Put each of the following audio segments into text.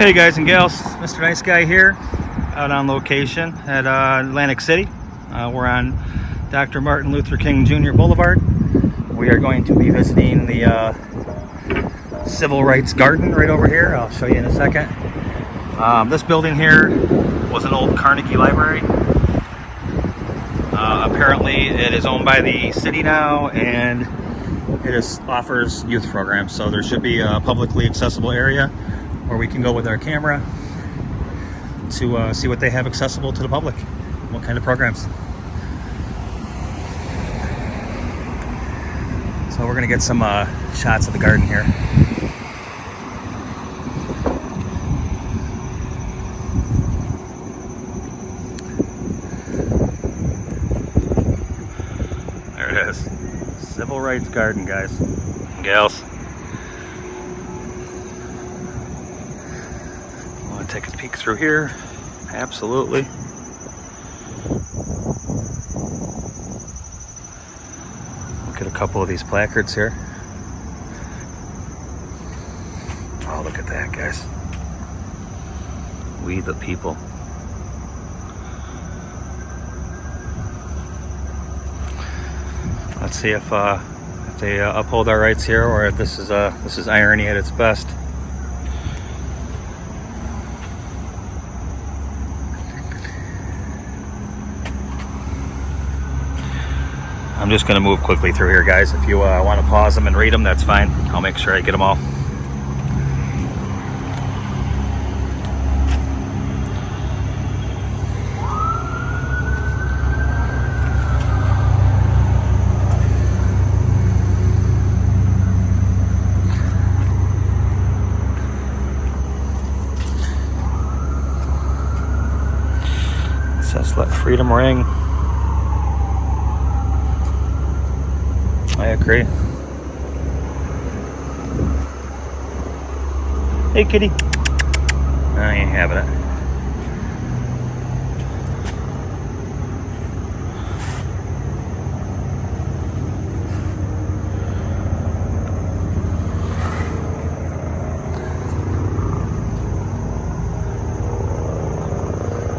Hey guys and gals, Mr. Nice Guy here, out on location at Atlantic City. We're on Dr. Martin Luther King Jr. Boulevard. We are going to be visiting the Civil Rights Garden right over here. I'll show you in a second. This building here was an old Carnegie Library. Apparently it is owned by the city now, and it offers youth programs, so there should be a publicly accessible area where we can go with our camera to see what they have accessible to the public, what kind of programs. So we're gonna get some shots of the garden here. There it is, Civil Rights Garden, guys and gals. Take a peek through here. Absolutely. Look at a couple of these placards here. Oh, look at that, guys. We the people. Let's see if they uphold our rights here, or if this is irony at its best. I'm just going to move quickly through here, guys. If you want to pause them and read them, that's fine. I'll make sure I get them all. It says, "Let freedom ring." I agree. Hey, kitty. No, you ain't having it.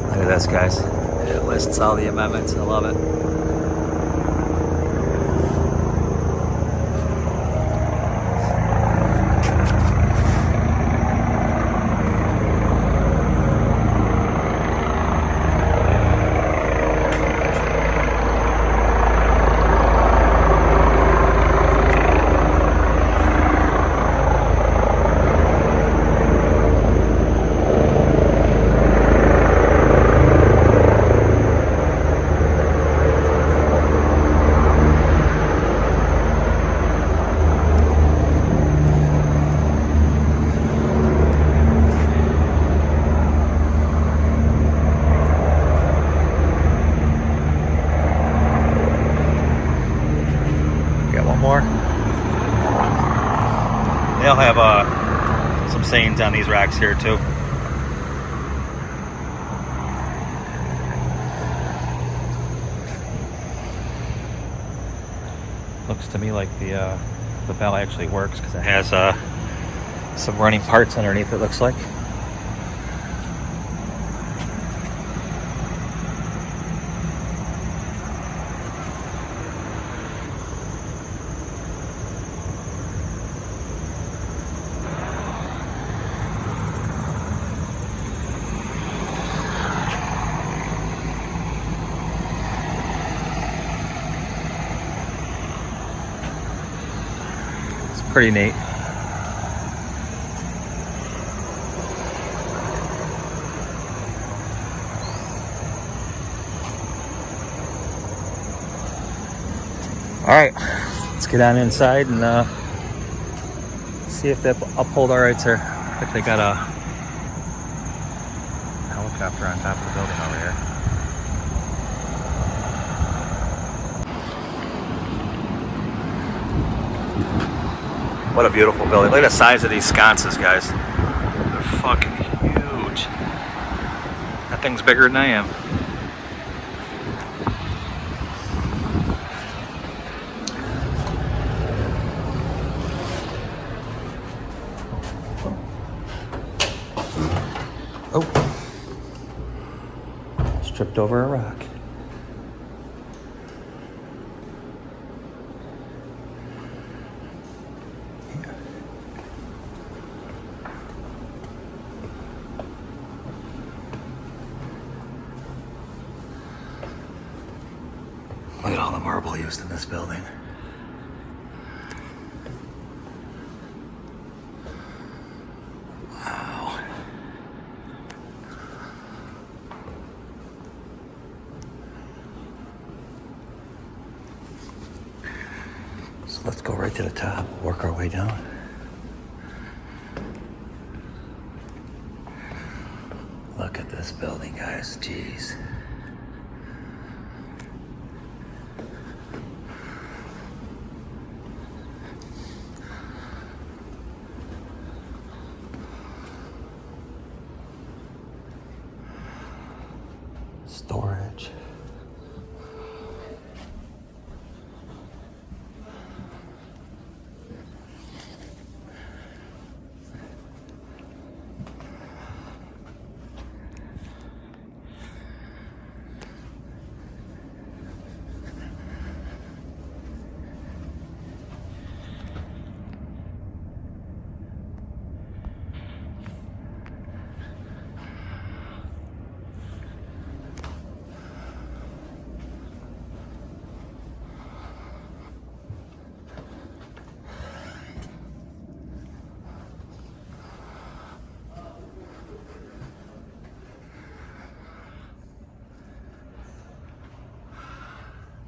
Look at this, guys. It lists all the amendments. I love it. More. They'll have some sayings on these racks here too. Looks to me like the bell actually works, because it has some running parts underneath, it looks like. Pretty neat. All right, let's get on inside and see if they uphold our rights here. I think they got a helicopter on top of the building over here. What a beautiful building. Look at the size of these sconces, guys. They're fucking huge. That thing's bigger than I am. Oh. Stripped over a rock. Look at all the marble used in this building. Wow. So let's go right to the top, work our way down. Look at this building, guys. Jeez. Storage.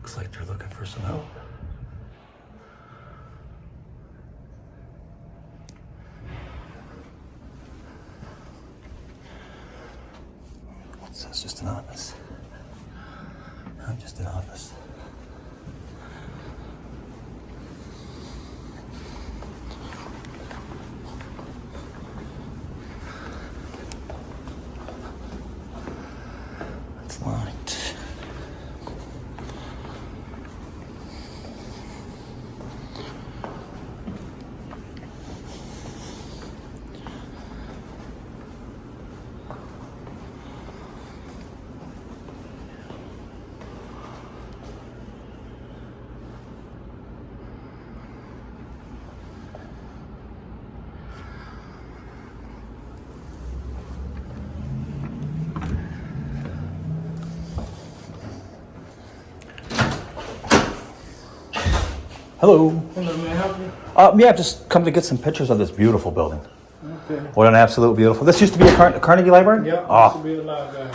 Looks like they're looking for some help. What's this? Just an office? I'm just an office. It's locked. Hello. Hello, may I help you? Yeah, I've just come to get some pictures of this beautiful building. Okay. What an absolute beautiful. This used to be a Carnegie Library? Yeah, Oh, used to be a library.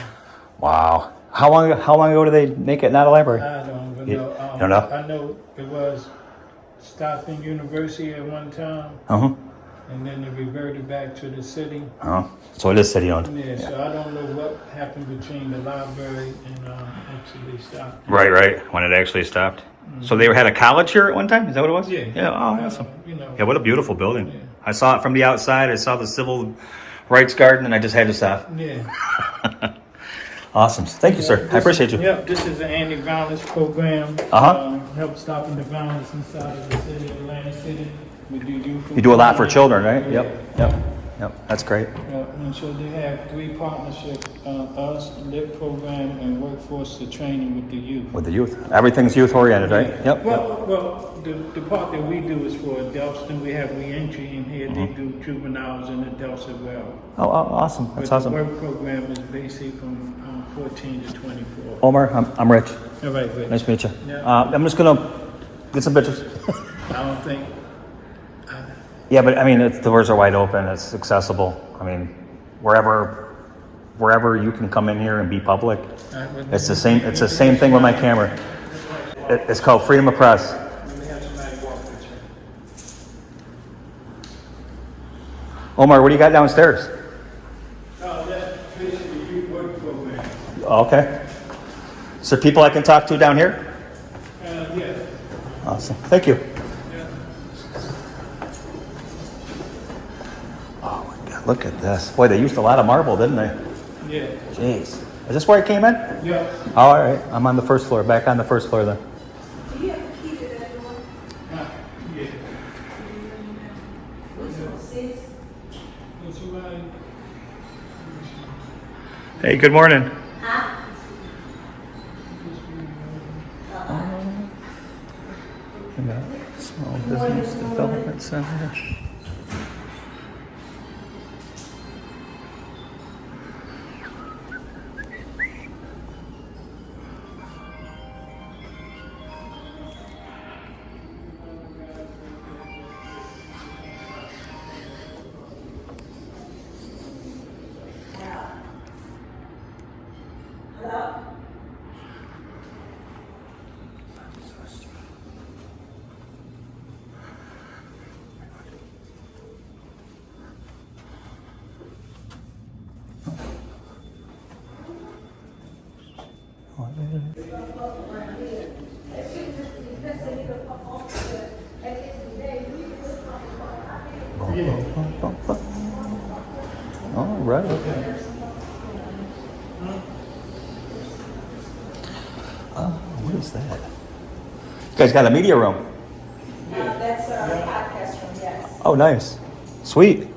wow. How long ago did they make it not a library? I don't even You know. don't know? I know it was Stockton University at one time, Uh-huh. and then it reverted back to the city. Oh, so it is city owned. Yeah, so I don't know what happened between the library and actually Stockton. Right, when it actually stopped. So they had a college here at one time? Is that what it was? Yeah. Yeah, oh, awesome. You know. Yeah, what a beautiful building. Yeah. I saw it from the outside. I saw the civil rights garden, and I just had to stop. Yeah. Awesome. Thank you, sir. I appreciate you. Yep, this is an anti-violence program. Uh-huh. Help stopping the violence inside of the city of Atlantic City. We do youth. You do a lot for children, right? Yeah. Yep. That's great. And so they have 3 partnerships, us, LIP program, and workforce to training with the youth. With the youth. Everything's youth oriented, right? Yeah. Yep. Well, the part that we do is for adults, then we have reentry in here. They do juveniles and adults as well. Oh, awesome. That's But awesome. the work program is basically from 14 to 24. Omar, I'm Rich. All right, good. Nice to meet you. Yeah. I'm just going to get some pictures. I don't think. Yeah, but I mean, the doors are wide open. It's accessible. I mean, wherever you can come in here and be public. It's the same. It's the same thing with my camera. It's called freedom of press. Let me have somebody walk with you. Omar, what do you got downstairs? That's basically the youth work program. Okay. So people I can talk to down here? Yes. Awesome. Thank you. Oh my God, look at this. Boy, they used a lot of marble, didn't they? Yeah. Jeez. Is this where I came in? Yeah. Oh, all right. I'm on the first floor. Back on the first floor then. Yeah. Somebody Hey, good morning. Small Business Development Center. All right. What is that? You guys got a media room? That's a podcast room, yes. Oh, nice. Sweet.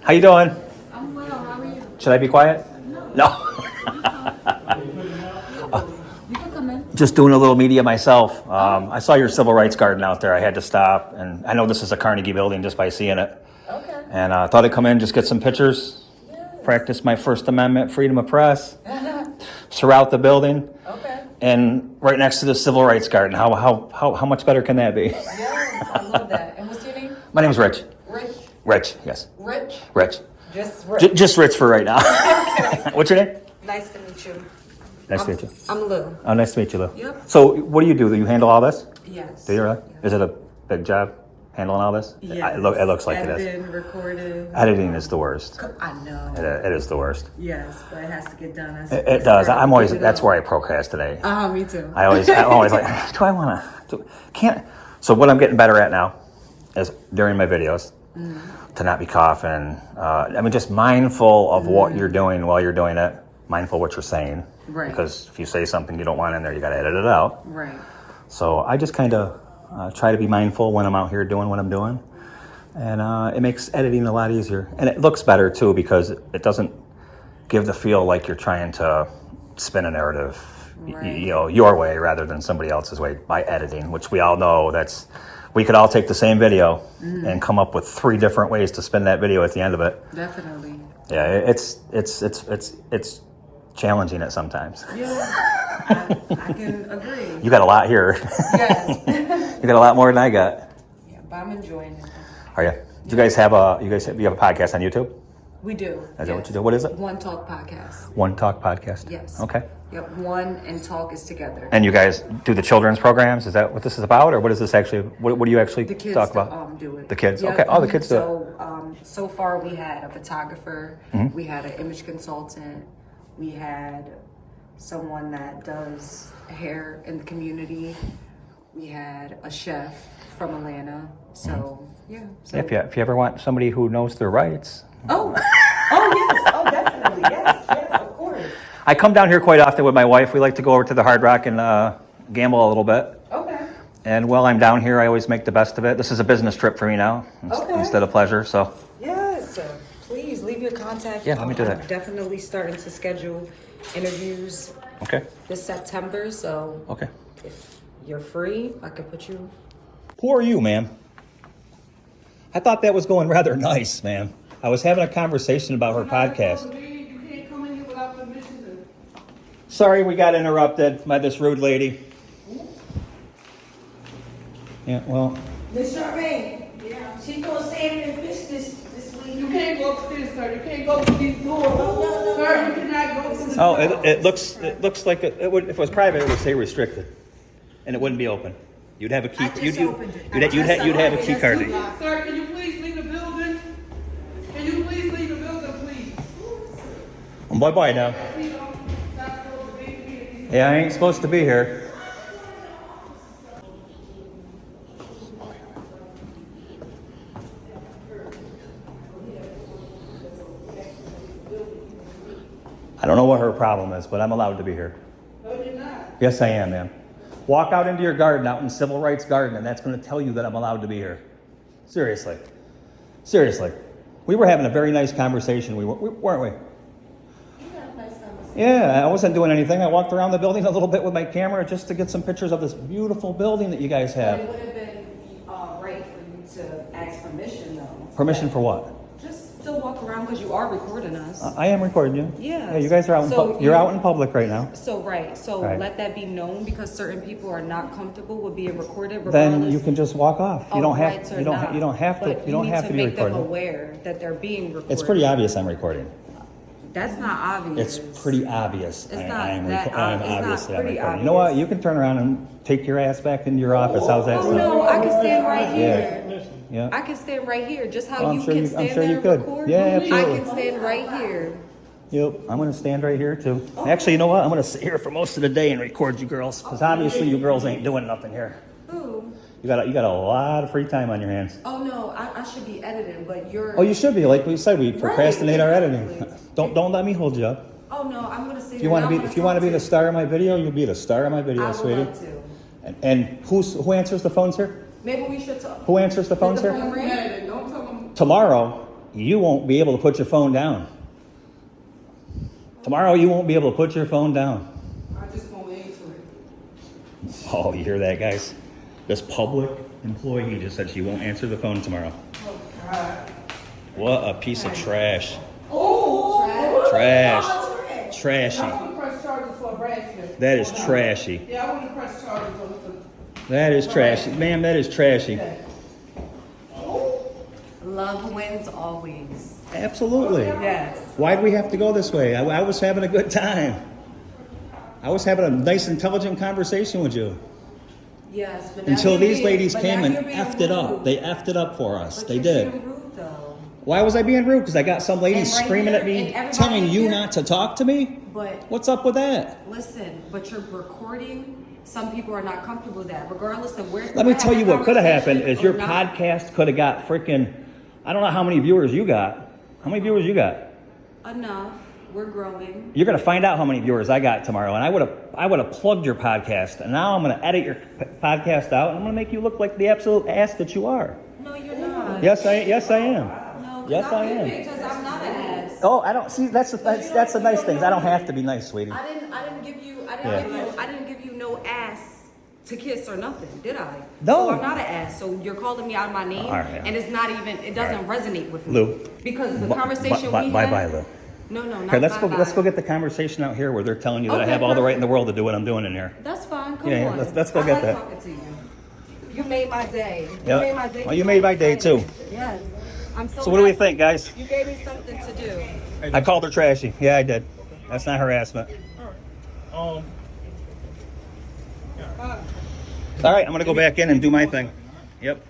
How you doing? I'm well, how are you? Should I be quiet? No. You can come in. Just doing a little media myself. I saw your civil rights garden out there. I had to stop, and I know this is a Carnegie building just by seeing it. Okay. And I thought I'd come in, just get some pictures, Yes. practice my First Amendment, freedom of press, surround the building, Okay. and right next to the civil rights garden. How much better can that be? Yes, I love that. And what's your name? My name is Rich. Rich. Rich, yes. Rich? Rich. Just Rich. Just Rich for right now. What's your name? Nice to meet you. Nice to meet you. I'm Lou. Oh, nice to meet you, Lou. Yep. So, what do you do? Do you handle all this? Yes. Do you really? Is it a big job handling all this? Yes. It looks like it is. Edited, recorded. Editing is the worst. I know. It is the worst. Yes, but it has to get done. It does. I'm always. That's where I procrastinate. Me too. I'm always like, do I want to? Can't. So what I'm getting better at now is during my videos to not be coughing. Just mindful of what you're doing while you're doing it. Mindful what you're saying. Right. Because if you say something you don't want in there, you got to edit it out. Right. So I just kind of try to be mindful when I'm out here doing what I'm doing. And it makes editing a lot easier. And it looks better, too, because it doesn't give the feel like you're trying to spin a narrative, Right. your way rather than somebody else's way by editing, which we all know we could all take the same video and come up with 3 different ways to spin that video at the end of it. Definitely. Yeah, it's challenging it sometimes. Yeah. I can agree. You got a lot here. Yes. You got a lot more than I got. Yeah, but I'm enjoying it. Are you? Do you guys have a podcast on YouTube? We do. Is that what you do? What is it? One Talk Podcast. One Talk Podcast? Yes. Okay. Yep, One and Talk is together. And you guys do the children's programs? Is that what this is about? Or what is this actually, what do you actually The kids talk about? do it. The kids? Yep. Okay. Oh, the kids do it. So far we had a photographer, Mm-hmm. we had an image consultant, we had someone that does hair in the community, we had a chef from Atlanta. So, yeah. So. If you ever want somebody who knows their rights. Oh, yes. Oh, definitely. Yes, of course. I come down here quite often with my wife. We like to go over to the Hard Rock and gamble a little bit. Okay. And while I'm down here, I always make the best of it. This is a business trip for me now Okay. instead of pleasure. So Yes, please leave your contact. Yeah, let me do that. I'm definitely starting to schedule interviews okay. this September, so Okay. if you're free, I could put you. Who are you, ma'am? I thought that was going rather nice, ma'am. I was having a conversation about her podcast. You can't come in here without permission. Sorry we got interrupted by this rude lady. Yeah, well, Miss Charmaine, she gonna save and fish this week. You can't go upstairs, sir. You can't go to these doors. Sir, you cannot go to the oh, door. it looks like it would, if it was private, it would say restricted, and it wouldn't be open. You'd have a key. I just opened it. You'd have a key card. Sir, can you please leave the building? Can you please leave the building, please? Bye bye now. Please don't stop supposed to be here. Yeah, I ain't supposed to be here. I don't know what her problem is, but I'm allowed to be here. No, you're not. Yes, I am, ma'am. Walk out into your garden, out in Civil Rights Garden, and that's going to tell you that I'm allowed to be here. Seriously. Seriously. We were having a very nice conversation, weren't we? Yeah, I wasn't doing anything. I walked around the building a little bit with my camera just to get some pictures of this beautiful building that you guys But it have. would have been right for you to ask permission, though. Permission for what? Just still walk around because you are recording us. I am recording you. Yeah. Yeah, you guys are out. So You're out in public right now. So Right. let that be known because certain people are not comfortable with being recorded. Then regardless you can just walk off. You of don't have. rights or You don't. not. You don't have to. But You don't have to be need to make them recorded. aware that they're being recorded. It's pretty obvious I'm recording. That's not obvious. It's pretty obvious. It's I not am that I'm ob- it's not obviously I'm pretty recording. You know what? obvious. You can turn around and take your ass back into your office. How's that Oh sound? no, I can stand right here. Listen, Yeah. I can stand right here. Just how Oh, I'm you sure can you- I'm stand sure you there and could. record. Yeah, I absolutely. can stand right here. Yep. I'm gonna stand right here too. Actually, you know what? I'm gonna sit here for most of the day and record you girls, because obviously you girls ain't doing nothing here. Ooh. You got a lot of free time on your hands. Oh no, I should be editing, but you're. Oh, you should be. Like we said, we procrastinate our editing. exactly. Don't let me hold you up. Oh no, I'm gonna sit If here. you want to and be I'm if you want to be gonna the star of my video, you'll be the star of my talk to video, you. I would sweetie. love to. And who answers the phones here? Maybe we should talk. Who answers the phones Did here? the phone ring? Don't tell them. Tomorrow, you won't be able to put your phone down. Tomorrow, you won't be able to put your phone down. I just won't answer it. Oh, you hear that, guys? This public employee just said she won't answer the phone tomorrow. Oh, God. What a piece of trash. Oh, Trash. trash. Trashy. I want to press charges for harassment. That is trashy. Yeah, I want to press charges for. That is trashy. Ma'am, that is trashy. Love wins always. Absolutely. Yes. Why'd we have to go this way? I was having a good time. I was having a nice, intelligent conversation with you. Yes, but now Until you're these being- ladies but came now and you're being effed it up. rude. They effed it up for us. But They you're did. being rude, though. Why was I being rude? Because I got some lady And right screaming at here, me, and everybody telling you here- not to talk to me? But What's up with that? listen, but you're recording. Some people are not comfortable with that, regardless of where. Let me tell you what could have happened is your not. podcast could have got freaking, I don't know how many viewers you got. How many viewers you got? Enough. We're growing. You're going to find out how many viewers I got tomorrow, and I would have plugged your podcast, and now I'm going to edit your podcast out, and I'm going to make you look like the absolute ass that you are. No, you're not. Yes, I am. No, 'cause Yes, I am. Because I'm not an ass. Oh, I don't see. That's the nice things. I don't have to be nice, sweetie. I didn't give you. Yeah. I didn't give you no ass to kiss or nothing, did I? No. So I'm not an ass. So you're calling me out of my name, All right. and it's not even. It doesn't resonate with me. Lou. Because the conversation we had. Bye, Lou. No, not Here, let's bye-bye. go get the conversation out here where they're telling you that I Okay, have all the right in perfect. the world to do what I'm doing in here. That's fine. Come Yeah, on. let's go I get like that. talking to you. You made my day. Yeah. You made my day. Well, you made my day, too. Yes. I'm so. So what do we happy. think, guys? You gave me something to do. I called her trashy. Yeah, I did. That's not harassment. um, All right, I'm gonna go back in and do my thing. Yep.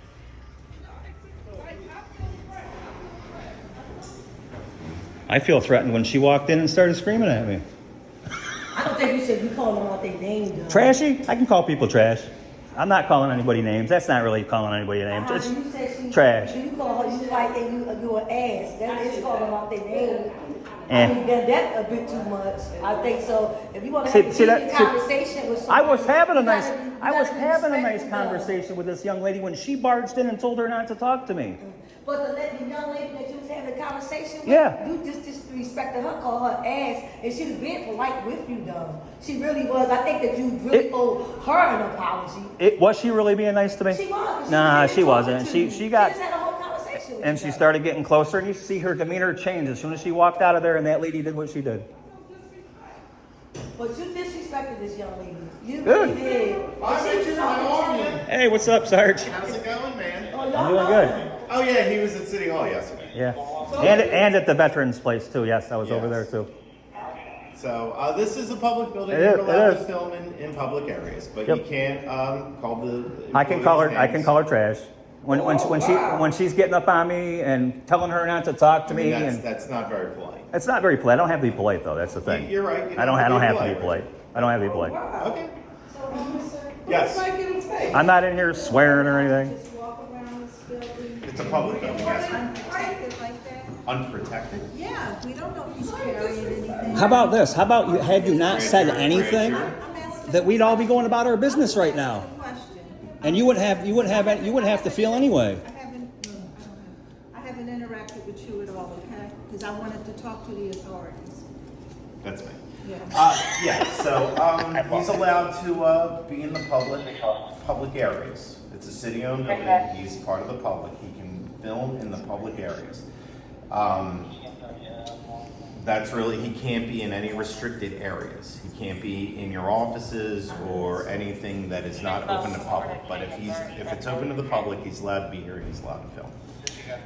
I feel threatened when she walked in and started screaming at me. I don't think you should be calling them out their name, though. Trashy? I can call people trash. I'm not calling anybody names. That's not really calling anybody names. You It's said she, trash. You call her, you like that you an ass. That is calling them out their name. Eh. I mean, that's a bit too much. I think so. If you want to See- have a see that- decent see- conversation with I somebody, was having a you nice, gotta be- you I was gotta be having a nice respectful, though. conversation with this young lady when she barged in and told her not to talk to me. But the young lady that you was having a conversation with, Yeah. you just disrespected her, called her ass, and she was being polite with you, though. She really was. I think that you really owe her an apology. Was she really being nice to me? She was. Nah, was she talking wasn't. to you. She got, just had a whole conversation with and you, she though. started getting closer, and you see her demeanor change as soon as she walked out of there, and that lady did what she did. But you disrespected this young lady. You Good. really did. I bet you're my army. Hey, what's up, Sarge? How's it going, man? I'm doing good. Oh yeah, he was at City Hall yesterday. Yeah, and at the veterans place too. Yes, I was over there Yes. too. So this is a public building. It You're is, it allowed to is. film in public areas, but Yep. you can't call the. I can call her. I can names. call her trash. When she's getting up on me and telling her not to talk to I mean, me, that's, and that's not very polite. it's not very polite. I don't have to be polite though. That's the thing. You're right. You I don't have to be polite. polite. I don't have to be polite. Okay. Yes. Yes. I'm not in here swearing or anything. Just walk around this building. It's a public building. Yes. Unprotected like that? Unprotected. Yeah, we don't know if he's carrying anything. How about this? How about had you not said anything, I'm asking that we'd all be going about our business right now, a question. and you wouldn't have to feel anyway. I haven't haven't interacted with you at all, okay? Because I wanted to talk to the authorities. That's me. Yeah. Yeah, so he's allowed to be in the public areas. It's a city-owned building. He's part of the public. He can film in the public areas. That's really, he can't be in any restricted areas. He can't be in your offices or anything that is not open to public. But if it's open to the public, he's allowed to be here and he's allowed to film.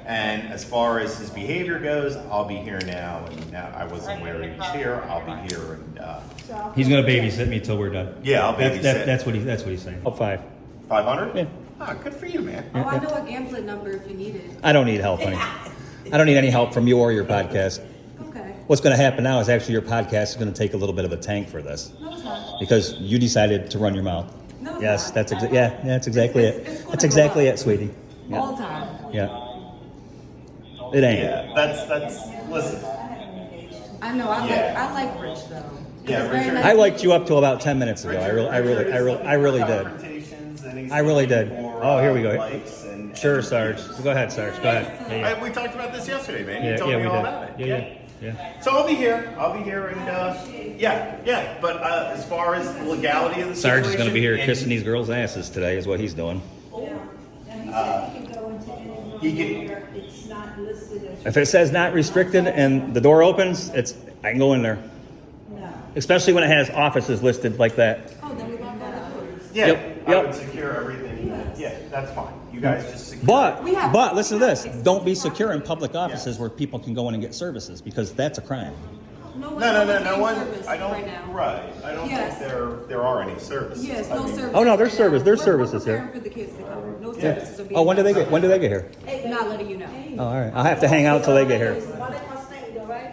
And as far as his behavior goes, I'll be here now, and now I wasn't aware he was here. I'll be here, and He's gonna babysit me till we're done. yeah, I'll babysit. That's what he's saying. Oh, 5. 500? Yeah. Ah, good for you, man. Oh, I know a gambling number if you need it. I don't need help, honey. I don't need any help from you or your podcast. Okay. What's going to happen now is actually your podcast is going to take a little bit of a tank for this No, it's not. because you decided to run your mouth. No, it's Yes, not. that's that's exactly It's it. gonna That's go exactly up. it, sweetie. All the Yeah, time. yeah. It ain't. Yeah, that's. Listen. I know. Yeah. I like Rich though. Yeah, He's very Richard- nice. I liked you up till about 10 minutes ago. I really did. Confrontations and he's I really looking did. for, Oh, here we go. likes and- Sure, Sarge. Go ahead, Sarge. Go ahead. Yeah, We talked about this yesterday, man. yeah. You told Yeah, me we all did. about it. Yeah. So I'll be here, and yeah. But as far as the legality of the Sarge situation, is going to be here and kissing these girls' asses today, is what he's doing. Yeah. And he said he can go into any room he can- where it's not listed as. If it says not restricted and the door opens, I can go in there. No. Especially when it has offices listed like that. Oh, then we lock all the doors. Yeah, Yep, I yep. would secure everything. Yeah, that's fine. You guys just secure. But listen to this. Don't be secure in public offices where people can go in and get services because that's a crime. No one. No one. Service I don't. right now. Right. I don't Yes. think there are any services. Yes, I no mean, service. Oh, no, there's right service. now. There's We're services here. preparing for the kids to come. No Yeah. services are being. Oh, when do they get here? Not letting you know. Oh, all right. I'll have to hang out till they get here. Why they must stay though, right?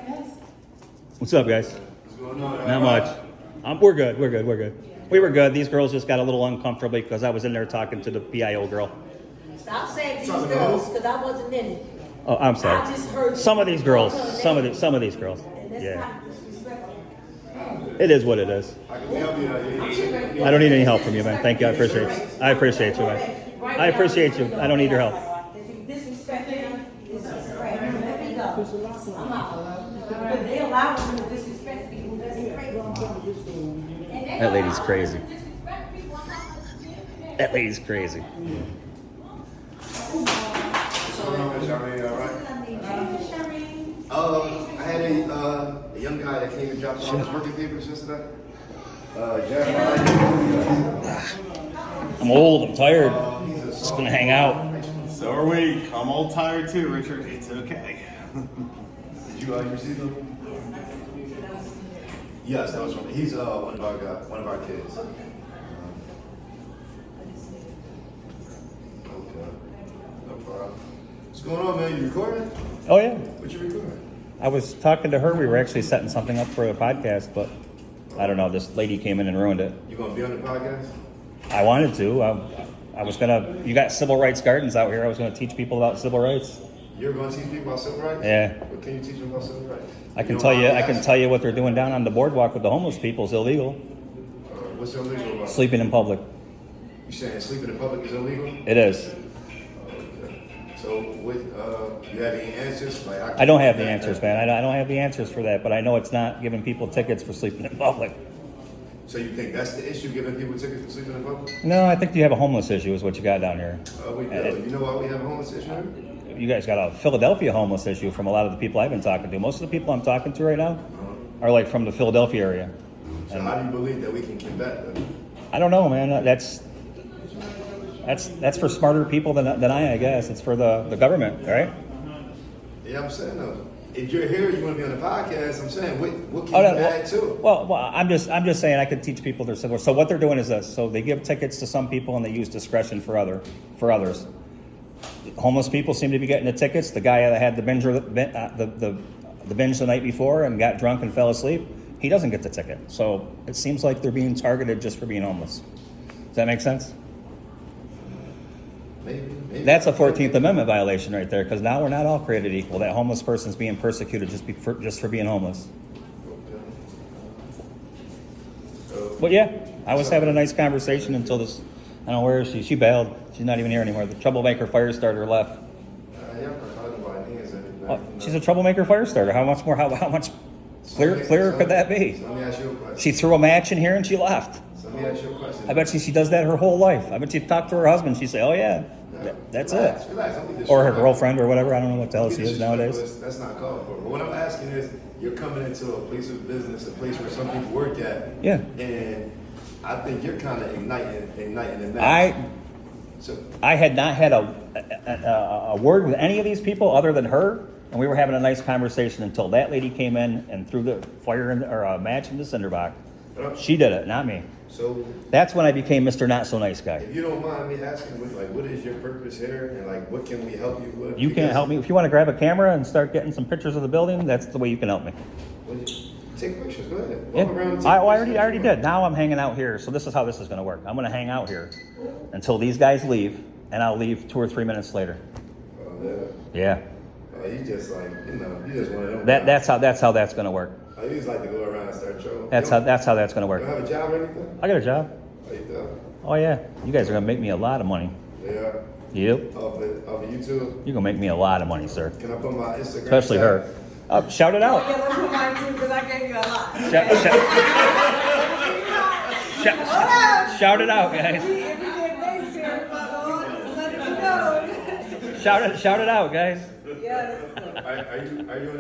What's up, guys? Not much. We're good. We were good. These girls just got a little uncomfortable because I was in there talking to the PIO girl. Stop saying these girls, because I wasn't in it. Oh, I'm I sorry. just heard Some of these girls. you call her Some of name. these girls. And that's Yeah. not disrespectful. It is what it is. I don't need any help from you, man. Thank you. I appreciate you, man. I appreciate you. I don't need your help. If you disrespect them, disrespect them. Let me go. I'm out. But they allow them to disrespect people. That's crazy. That lady's crazy. That lady's crazy. I had a young guy that came and dropped off his working papers yesterday. Jeremiah. I'm old. I'm tired. Just gonna hang out. So are we. I'm all tired too, Richard. It's okay. Did you receive him? Yes, that was from. He's one of our kids. Okay. No problem. What's going on, man? You recording? Oh yeah. What you recording? I was talking to her. We were actually setting something up for a podcast, but I don't know. This lady came in and ruined it. You gonna be on the podcast? I wanted to. I was gonna. You got civil rights gardens out here. I was gonna teach people about civil rights. You're gonna teach people about civil rights? Yeah. What can you teach them about civil rights? I can know tell why you. I'm I can asking? tell you what they're doing down on the boardwalk with the homeless people is illegal. What's illegal about? Sleeping in public. You saying sleeping in public is illegal? It is. So, what, you have any answers? Like, I don't have the answers, man. I don't have the answers for that, but I know it's not giving people tickets for sleeping in public. So you think that's the issue, giving people tickets for sleeping in public? No, I think you have a homeless issue is what you got down here. We do. You know why we have a homeless issue? You guys got a Philadelphia homeless issue from a lot of the people I've been talking to. Most of the people I'm talking to right now are like from the Philadelphia area. So how do you believe that we can combat that? I don't know, man. That's for smarter people than I guess. It's for the government, right? Yeah, I'm saying though. If you're here, you want to be on the podcast. I'm saying, what can Oh, you no, add to it? well, I'm just saying I could teach people their civil. So what they're doing is this. So they give tickets to some people and they use discretion for others. Homeless people seem to be getting the tickets. The guy that had the binge the night before and got drunk and fell asleep, he doesn't get the ticket. So it seems like they're being targeted just for being homeless. Does that make sense? Maybe. That's a 14th Amendment violation right there, because now we're not all created equal. That homeless person's being persecuted just for being homeless. But yeah, I was having a nice conversation until this. I don't know where is she. She bailed. She's not even here anymore. The troublemaker fire starter left. Yeah, I don't know why I need She's a troublemaker fire starter. How much more? How much clearer could that be? So let me ask you a question. She threw a match in here and she left. So let me ask you a question. I bet she does that her whole life. I bet you talk to her husband, she'd say, "Oh yeah, that's Relax, it." relax, don't be Or her disrespectful. girlfriend or whatever. I don't know what the hell Don't she be is nowadays. disrespectful. That's not called for. But what I'm asking is, you're coming into a place of business, a place where some people work at. Yeah. And I think you're kind of igniting the match. So I had not had a word with any of these people other than her, and we were having a nice conversation until that lady came in and threw the fire or a match in the cinder box. She did it, not me. So That's when I became Mr. Not So Nice Guy. if you don't mind me asking, what is your purpose here, and like, what can we help you with? You can't help me. If you want to grab a camera and start getting some pictures of the building, that's the way you can help me. Take pictures. Go ahead. Yeah. Walk around and take I pictures. already did. Now I'm hanging out here. So this is how this is going to work. I'm going to hang out here until these guys leave, and I'll leave 2 or 3 minutes later. Oh, yeah. Yeah. Oh, you just like, you just one of them. That's how that's going to work. Oh, you just like to go around and start trouble. That's how that's going to You work. don't have a job or anything? I got a job. Oh, you do? Oh yeah. You guys are going to make me a lot of money. Yeah. Yep. Off of YouTube. You're going to make me a lot of money, sir. Can I put my Instagram? Especially her. Shout it out. Yeah, let's put mine too, because I gave you a lot. Shout it out, guys. If we did things here, let it go. Shout it out, guys. Yes. Are you in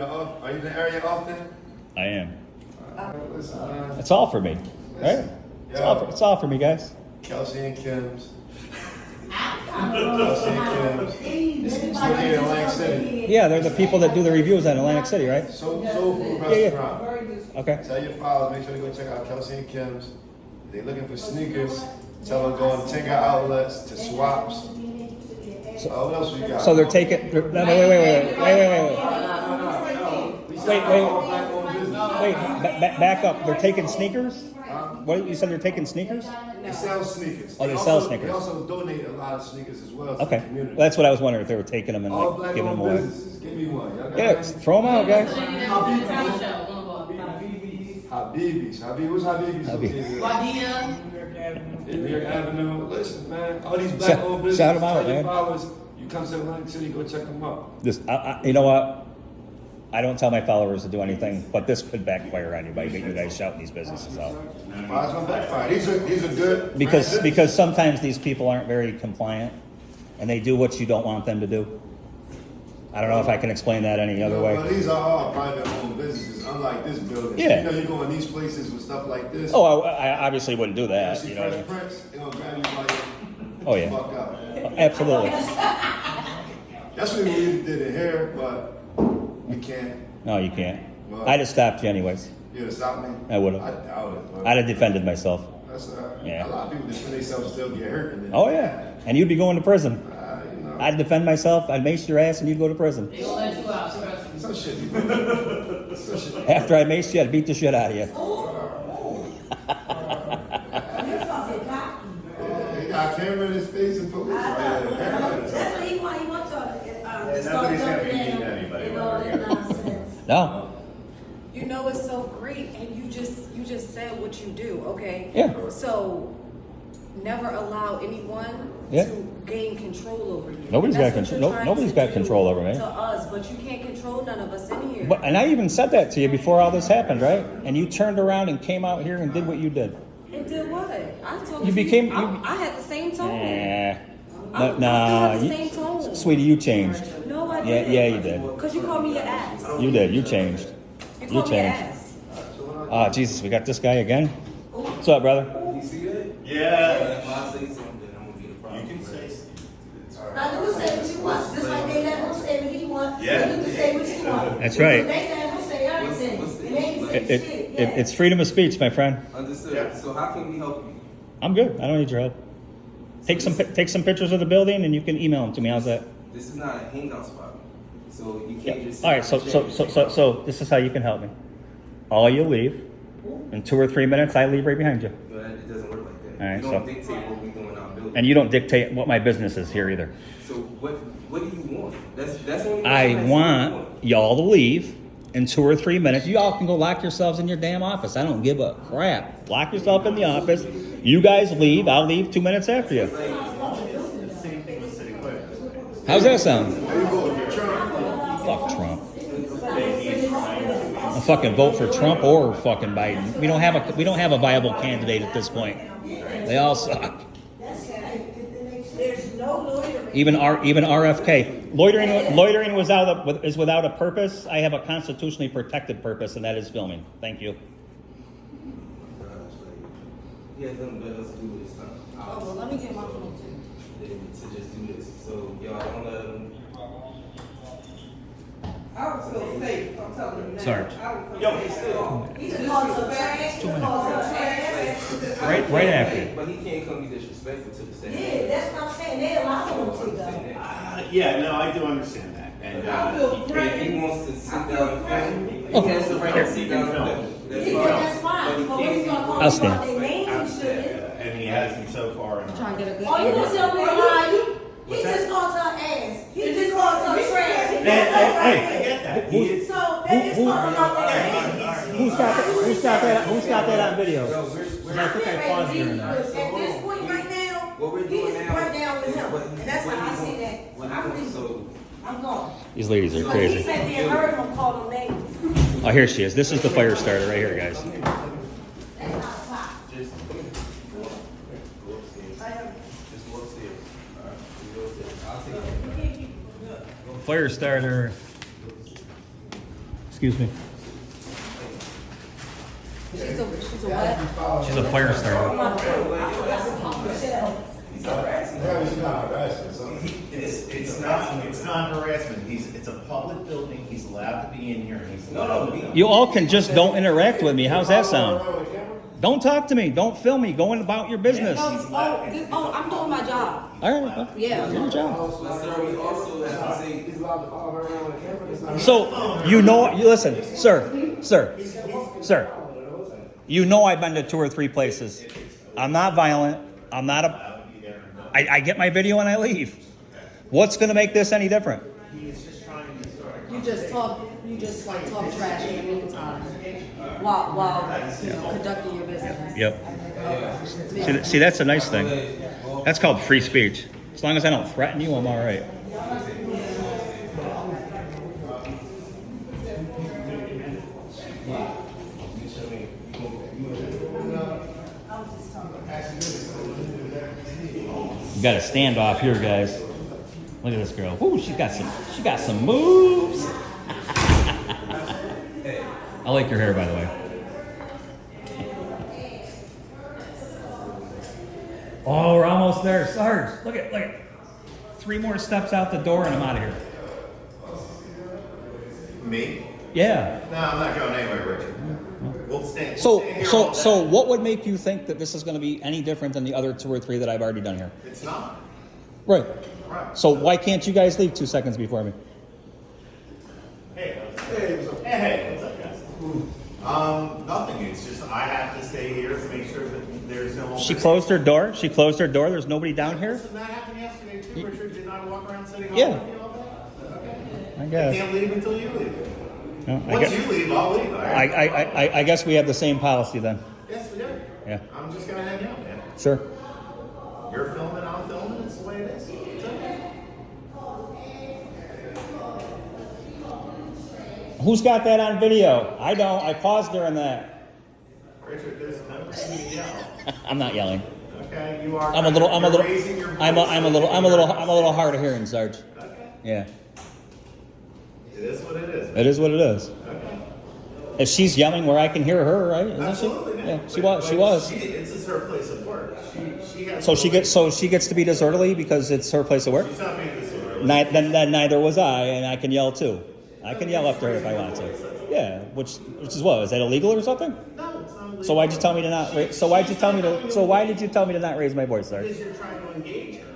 the area often? I am. Listen, man. It's all for me, right? It's all for me, guys. Kelsey and Kim's. Kelsey and Kim's. It's located in Atlantic City. Yeah, they're the people that do the reviews on Atlantic City, right? Soul food Yeah. restaurant. Okay. Tell your files, make sure they go check out Kelsey and Kim's. They're looking for sneakers. Tell them go on Tinker outlets to swaps. What else we got? So they're taking. Wait. Back up. They're taking sneakers. What you said? They're taking sneakers. They sell sneakers. Oh, they sell sneakers. They also donate a lot of sneakers as well to Okay. the community. That's what I was wondering if they were taking them and All like, black giving them owned away. businesses. Give me one. Y'all got Yeah, any? throw them out, guys. Habibis. What's Habibis located? New York Avenue. Listen, man. All these black owned businesses. Shout 'em out, tell your man. followers, you come to Atlantic City, go check them out. You know what? I don't tell my followers to do anything, but this could backfire on you by getting you guys shouting these businesses out. Why is my backfire? These are good. Because sometimes these people aren't very compliant, and they do what you don't want them to do. I don't know if I can explain that any other way. Well, these are all private owned businesses, unlike this building. Yeah. You know, you go in these places with stuff like this. Oh, I obviously wouldn't do You that. see You know what I Fresh mean? Prince, they're gonna grab you by Oh your yeah, fuck up. absolutely. That's what we really did it here, but we can't. No, you can't. I'd have stopped you anyways. You gonna stop me? I would've. I doubt it. But I'd have defended myself. that's Yeah. A lot of people defend themselves still get hurt. And then, Oh yeah, and you'd be going to prison. you know, I'd defend myself. I'd mace your ass, and you'd go to prison. some shit. Some shit. After I maced you, I'd beat the shit out of you. He got a camera in his face and police right there. That's what he want. He wants to start Nobody's gonna be jumping meeting in anybody and all over that here. nonsense. No. You know it's so great, and you just said what you do, okay? Yeah. So never allow anyone Yeah. to gain control over you. Nobody's And that's got what control- you're trying nobody's to got do control over me. To us, but you can't control none of us in here. And I even said that to you before all this happened, right? And you turned around and came out here and did what you did. It did what? I told You became- I had the same tone. Nah. I still have the same tone. Sweetie, you changed. No, I Yeah, didn't. yeah, you did. Because you called me your ass. You did. You changed. You You called me your changed. ass. Ah, Jesus, we got this guy again. What's up, brother? Yeah. Now, you say what you want, just like they let him say what he wants. Yeah. You can say what you want. That's right. They let him say everything. It ain't say shit. Yeah. It's freedom of speech, my friend. Understood. Yeah. So how can we help you? I'm good. I don't need your help. Take some pictures of the building and you can email them to me. How's that? This is not a hangout spot, so you can't just. All right. So this is how you can help me. All you leave in 2 or 3 minutes. I leave right behind you. But it doesn't work like that. All right, you don't so- dictate what we do in our building. And you don't dictate what my business is here either. So what do you want? That's only. I want y'all to leave in 2 or 3 minutes. You all can go lock yourselves in your damn office. I don't give a crap. Lock yourself in the office. You guys leave. I'll leave 2 minutes after you. How's that sound? There you go. If you're trying. fuck Trump. I'll fucking vote for Trump or fucking Biden. We don't have a viable candidate at this point. They all suck. There's no loitering. Even RFK. Loitering is without a purpose. I have a constitutionally protected purpose, and that is filming. Thank you. He has nothing better to do with his time. Oh, well, let me get my phone too. To just do this. So y'all don't let him. I don't feel safe, I'm telling you now. Sorry. I don't feel safe. He just called some trash. He called some trash. Right after. But he can't come be disrespectful to the state. Yeah, that's what I'm saying. They allow him to though. Yeah, no, I do understand that. And I feel If he threatened. wants to sit down and film, he Okay. has the right to sit down and film. That's Yeah, fine. that's fine. But when he's gonna call I'll you stand. out their name, you shouldn't. And he hasn't so far. Trying to get a good Oh, you gonna tell me to lie? He just called her ass. He just called her trash. Hey, I get that. He is. So that is talking about their name. Who's got that on video? Well, I think I paused during that. At this point right now, what we're he doing is now. right down with him. what- And that's what how I he's see doing- that. what I'm he's doing, leaving. so I'm gone. These ladies are So he crazy. sat there and heard him call them names. Oh, here she is. This is the fire starter right here, guys. That's not fine. just go upstairs. Just go upstairs. All right, you go upstairs. I'll take it. Fire starter. Excuse me. She's a what? She's a fire starter. It's not harassment. It's a public building. He's allowed to be in here. And he's allowed to. You all can just don't interact with me. How's that sound? Don't talk to me. Don't film me. Go about your business. All I'm doing my job. right. Well, Yeah. do your job. But sir, we also have to say, So you listen, sir. You know I've been to 2 or 3 places. I'm not violent. I'm not a. I get my video and I leave. What's going to make this any different? You just talk trash in the meantime while conducting your business. Yep. See, that's a nice thing. That's called free speech. As long as I don't threaten you, I'm all right. You got a standoff here, guys. Look at this girl. Ooh, she got some moves. I like your hair, by the way. Oh, we're almost there, Sarge. Look at. 3 more steps out the door and I'm out of here. Me? Yeah. No, I'm not going anywhere, Richard. We'll stand. So we'll stand here all day. what would make you think that this is going to be any different than the other 2 or 3 that I've already done here? It's not. Right. Right. So why can't you guys leave 2 seconds before me? Hey, what's up, guys? Nothing. It's just I have to stay here to make sure that there's no. She closed her door. There's nobody down here. Listen, that happened yesterday too, Richard. Did I walk around City Hall Yeah. with you all day? Okay. I I guess. can't leave until you leave. No, I Once guess. you leave, I'll leave. All right? I guess we have the same policy then. Yes, we do. Yeah. I'm just gonna hang out, man. Sure. You're filming, I'm filming. It's the way it is. It's okay. Who's got that on video? I don't. I paused during that. Richard, there's no reason to yell. I'm not yelling. Okay, you are. I'm a little raising your I'm a little hard of hearing, Sarge. Okay. Yeah. It is what it is. It is what it is. Okay. If she's yelling where I can hear her, right? Isn't Absolutely. she? man. Yeah, she But was. This is her place of work. She has. So she gets to be disorderly because it's her place of work. She's not being disorderly. Then neither was I, and I can yell too. I can yell after her if I want to. Yeah, which is what? Is that illegal or something? No, it's not illegal. So why'd you tell me to not? Why did you tell me to not raise my voice, Sarge? Because you're trying to engage her.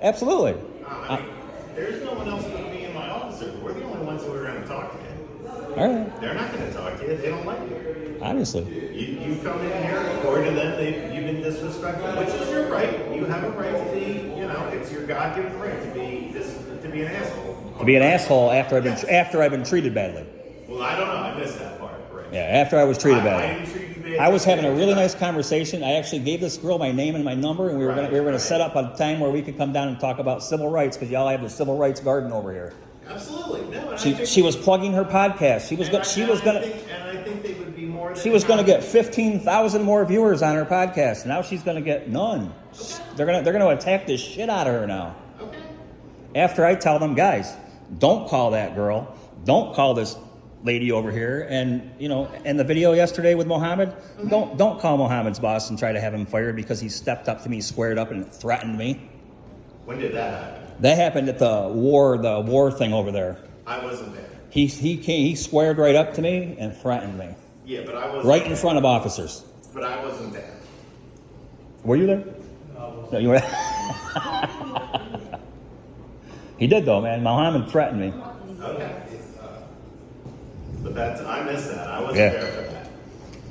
Absolutely. I mean, there's no one else going to be in my office. We're the only ones who are going to talk to you. All right. They're not going to talk to you. They don't like you. Obviously. You come in here, according to them, you've been disrespectful, which is your right. You have a right to be, it's your God-given right to be an asshole. To be an asshole after I've been treated badly. Well, I don't know. I missed that part. Right. Yeah, after I was treated I badly. didn't treat you badly. I was having a really nice conversation. I actually gave this girl my name and my number, and we were gonna set up a time where we could come down and talk about civil rights because y'all have the civil rights garden over here. Absolutely. No, and I think, She was plugging her podcast. She was and gonna I think they would be more. She was going to get 15,000 more viewers on her podcast. Now she's going to get none. Okay. They're going to attack the shit out of her now. Okay. After I tell them, guys, don't call that girl. Don't call this lady over here. And in the video yesterday with Mohammed, don't call Mohammed's boss and try to have him fired because he stepped up to me, squared up, and threatened me. When did that happen? That happened at the war thing over there. I wasn't there. He squared right up to me and threatened me. Yeah, but I wasn't Right in there. front of officers. But I wasn't there. Were you there? No, you were. He did though, man. Mohammed threatened me. Okay. But I missed that. I wasn't Yeah. there for that.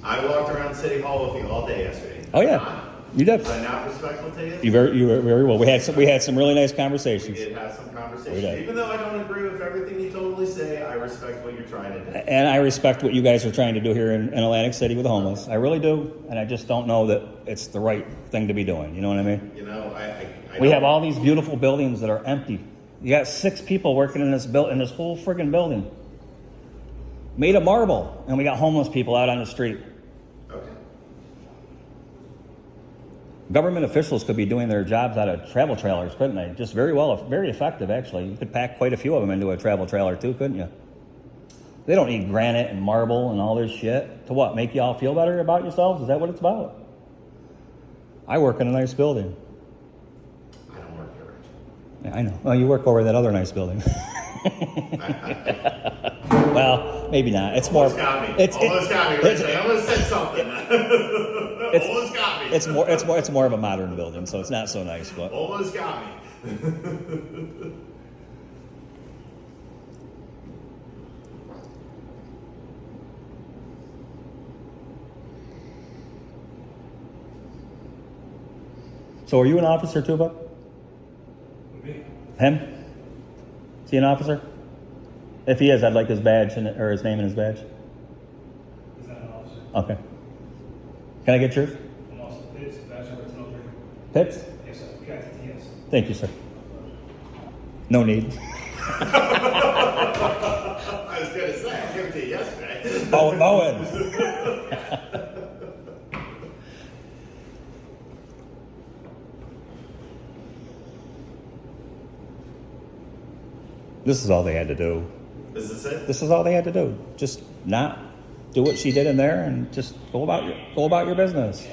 I walked around City Hall with you all day yesterday. Oh yeah, you did. Was I not respectful to you? You were very well. We had some really nice We conversations, did have some conversation. We did. Even though I don't agree with everything you totally say, I respect what you're trying to do. and I respect what you guys are trying to do here in Atlantic City with the homeless. I really do, and I just don't know that it's the right thing to be doing. You know what I mean? You know, We have all these beautiful buildings that are empty. You got 6 people working in this whole friggin' building, made of marble, and we got homeless people out on the street. Okay. Government officials could be doing their jobs out of travel trailers, couldn't they? Just very effective, actually. You could pack quite a few of them into a travel trailer, too, couldn't you? They don't need granite and marble and all this shit. To what? Make y'all feel better about yourselves? Is that what it's about? I work in a nice building. I don't work here, Rich. Yeah, I know. Well, you work over in that other nice building. Well, maybe not. It's more. Almost got me. Almost got me, Rich. I almost said something. Almost got me. It's more of a modern building, so it's not so nice. But Almost got me. so, are you an officer too, Buck? Him? Is he an officer? If he is, I'd like his badge or his name and his badge. He's not an officer. Okay. Can I get yours? I'm also Pitts, Bachelor of Tenor. Pips? Yes, sir. Yes. Thank you, sir. No need. I was going to say, I gave it to you yesterday. Bowen. This is all they had to do. Is this it? This is all they had to do. Just not do what she did in there and just go about your business.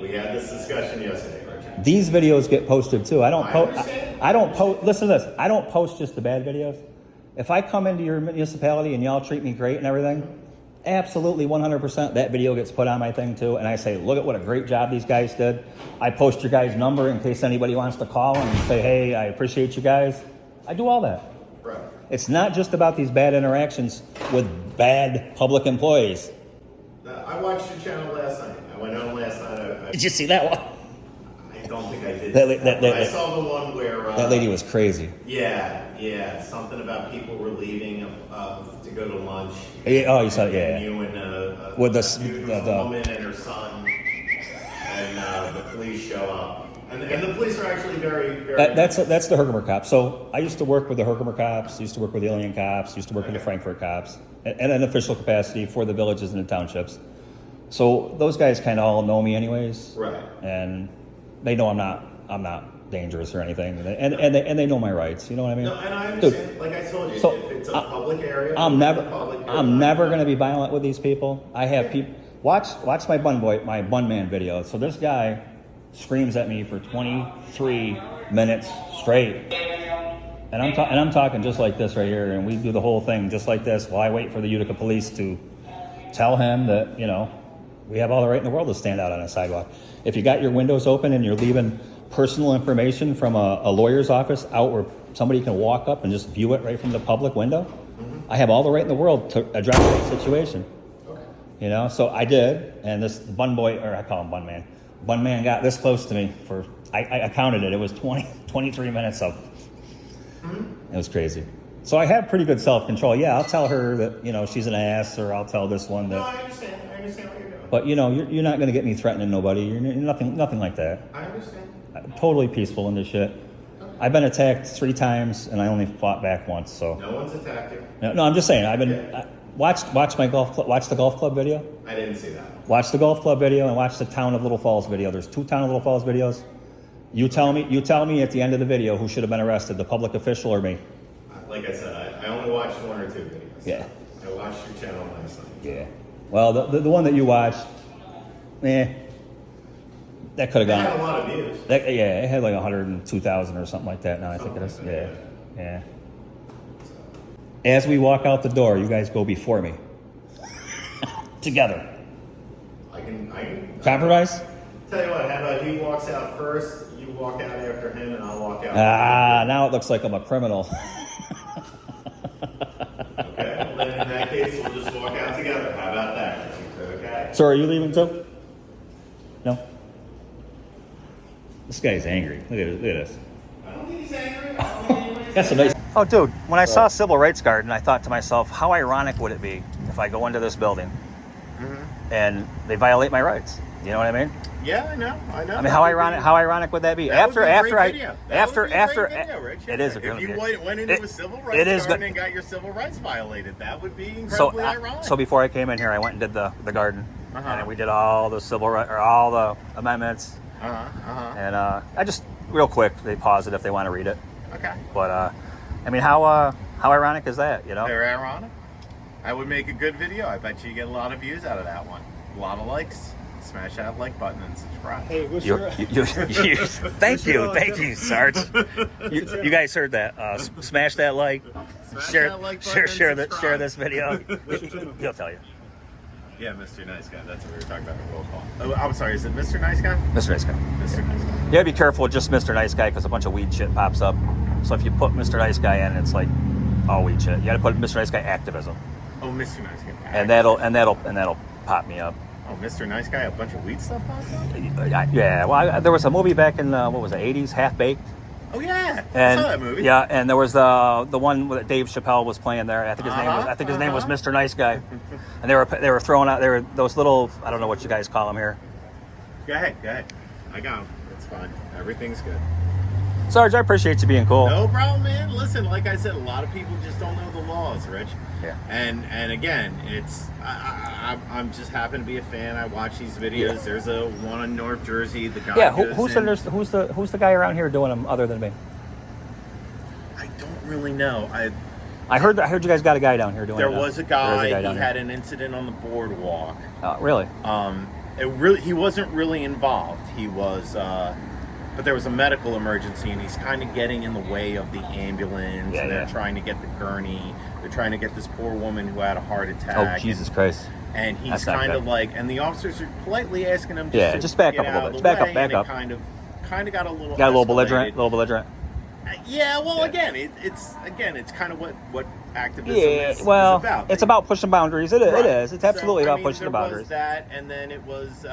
We had this discussion yesterday, Richard. These videos get posted too. I don't I post. understand. I don't post. Listen to this. I don't post just the bad videos. If I come into your municipality and y'all treat me great and everything, absolutely 100% that video gets put on my thing too. And I say, look at what a great job these guys did. I post your guys' number in case anybody wants to call and say, hey, I appreciate you guys. I do all that. Right. It's not just about these bad interactions with bad public employees. I watched your channel last night. I went home last night. Did you see that one? I don't think I did. That I saw the one where that lady was crazy. Yeah, something about people were leaving to go to lunch. Yeah, oh, you saw it, yeah. And you and With the woman and her son, and the police show up, and the police are actually very. That's the Herkimer cops. So I used to work with the Herkimer cops. Used to work with the Alien cops. Used to work with the Frankfurt cops, in an official capacity for the villages and the townships. So those guys kind of all know me, anyways. Right. And they know I'm not dangerous or anything, and they know my rights. You know what I mean? No, and I understand. Dude, like I told you, so, if it's a public area, I'm never going to be violent with these people. I have people watch my bun man video. So this guy screams at me for 23 minutes straight, and I'm talking just like this right here, and we do the whole thing just like this while I wait for the Utica police to tell him that we have all the right in the world to stand out on a sidewalk. If you got your windows open and you're leaving personal information from a lawyer's office out where somebody can walk up and just view it right from the public window, I have all the right in the world to address that situation. Okay. So I did, and this bun boy, or I call him bun man got this close to me for, I counted it, it was 23 minutes of, it was crazy. So I have pretty good self-control. Yeah, I'll tell her that, she's an ass, or I'll tell this one that. No, I understand what you're doing. But you're not going to get me threatening nobody. You're nothing like that. I understand. I'm totally peaceful in this shit. Okay. I've been attacked 3 times and I only fought back once. So No one's attacked you. no, I'm just saying. I've been Yeah. watch my watch the golf club video. I didn't see that. Watch the golf club video and watch the Town of Little Falls video. There's 2 Town of Little Falls videos. You tell me at the end of the video who should have been arrested, the public official or me. Like I said, I only watched 1 or 2 videos. Yeah. I watched your channel last night. Yeah. Well, the one that you watched, that could have It had a gone. lot of views. It had like 102,000 or something like that. Now I think it is. Something like Yeah. As we walk out the door, you guys go before me. Together. I can Compromise? tell you what, how about he walks out first, you walk out after him, and I'll walk out. Now it looks like I'm a criminal. Okay, well then in that case, we'll just walk out together. How about that? Okay? So are you leaving too? No? This guy's angry. Look at this. I don't think he's angry. I don't think anybody's That's a nice. Oh, dude, when I saw Civil Rights Garden, I thought to myself, how ironic would it be if I go into this building and they violate my rights? You know what I mean? Yeah, I know. I mean, how ironic would that be? That would be a great video, Rich. It is a If good you video. went into a civil rights it is garden good. and got your civil rights violated, that would be So, incredibly ironic. so before I came in here, I went and did the garden, Uh-huh. and we did all the civil rights or all the amendments, and I just real quick they pause it if they want to read it. Okay. But I mean, how ironic is that? You know? Very ironic. I would make a good video. I bet you get a lot of views out of that one. A lot of likes. Smash that like button and subscribe. Hey, what's Thank you, Sarge. You guys heard that? Smash that like, Smash share, that like button share, and share subscribe. this video. He'll tell you. Yeah, Mr. Nice Guy. That's what we were talking about in the roll call. Oh, I'm sorry. Is it Mr. Nice Guy? Mr. Nice Guy. Mr. Nice Guy. You gotta be careful with just Mr. Nice Guy because a bunch of weed shit pops up. So if you put Mr. Nice Guy in, it's like all weed shit. You gotta put Mr. Nice Guy activism, Oh, Mr. Nice Guy. and that'll pop me up. Oh, Mr. Nice Guy. A bunch of weed stuff pops up. Yeah. Well, there was a movie back in what was it, 80s, Half Baked. Oh yeah, And I saw that movie. yeah, and there was the one that Dave Chappelle was playing there. I think his name was Mr. Nice Guy, and they were throwing out those little, I don't know what you guys call them here. Go ahead. I got him. It's fine. Everything's good. Sarge, I appreciate you being cool. No problem, man. Listen, like I said, a lot of people just don't know the laws, Rich. Yeah. And again, it's I'm just happen to be a fan. I watch these videos. Yeah. There's a one in North Jersey. The guy. Yeah, goes in- who's the guy around here doing them other than me? I don't really know. I heard you guys got a guy down here doing it. There was a guy. down He here. had an incident on the boardwalk. Really? He wasn't really involved. He was, but there was a medical emergency, and he's kind of getting in the way of the ambulance. Yeah, and they're yeah. trying to get the gurney. They're trying to get this poor woman who had a heart Oh, attack. Jesus Christ. And he's That's not kind of good. like, and the officers are politely asking him, Yeah, to just back get up a out little of bit. the Just back up, way, back and up. It kind of got a little. Got a little escalated. belligerent. Yeah, well, Yeah. again, it's kind of what activism Yeah, is well, about. it's about pushing boundaries. It Right. is. It's absolutely So, I about mean, pushing the there boundaries. was that, and then it was,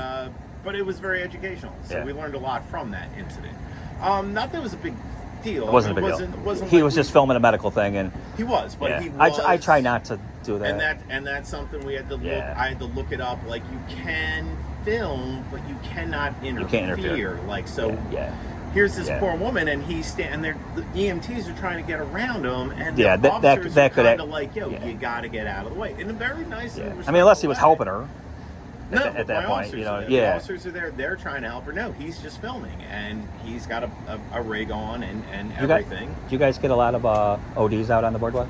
but it was very educational. So Yeah. we learned a lot from that incident. Not that it was a big deal. It wasn't a big deal. He was just filming a medical thing, and He was, but yeah. he was. I try not to do that. And that's something we had to look. Yeah. I had to look it up. Like, you can film, but you cannot interfere. can't interfere. Like, so. Yeah. Here's this Yeah. poor woman, and he's standing there. The EMTs are trying to get around him, and Yeah, the that officers could are kind act- of like, "Yo, yeah. you got to get out of the way." In a very nice. Yeah. And I mean, unless he was respectful helping way. her. No, at that my point, officers you know, are there. yeah. The officers are there. They're trying to help her. No, he's just filming, and he's got a rig on and everything. Do you guys get a lot of ODs out on the boardwalk?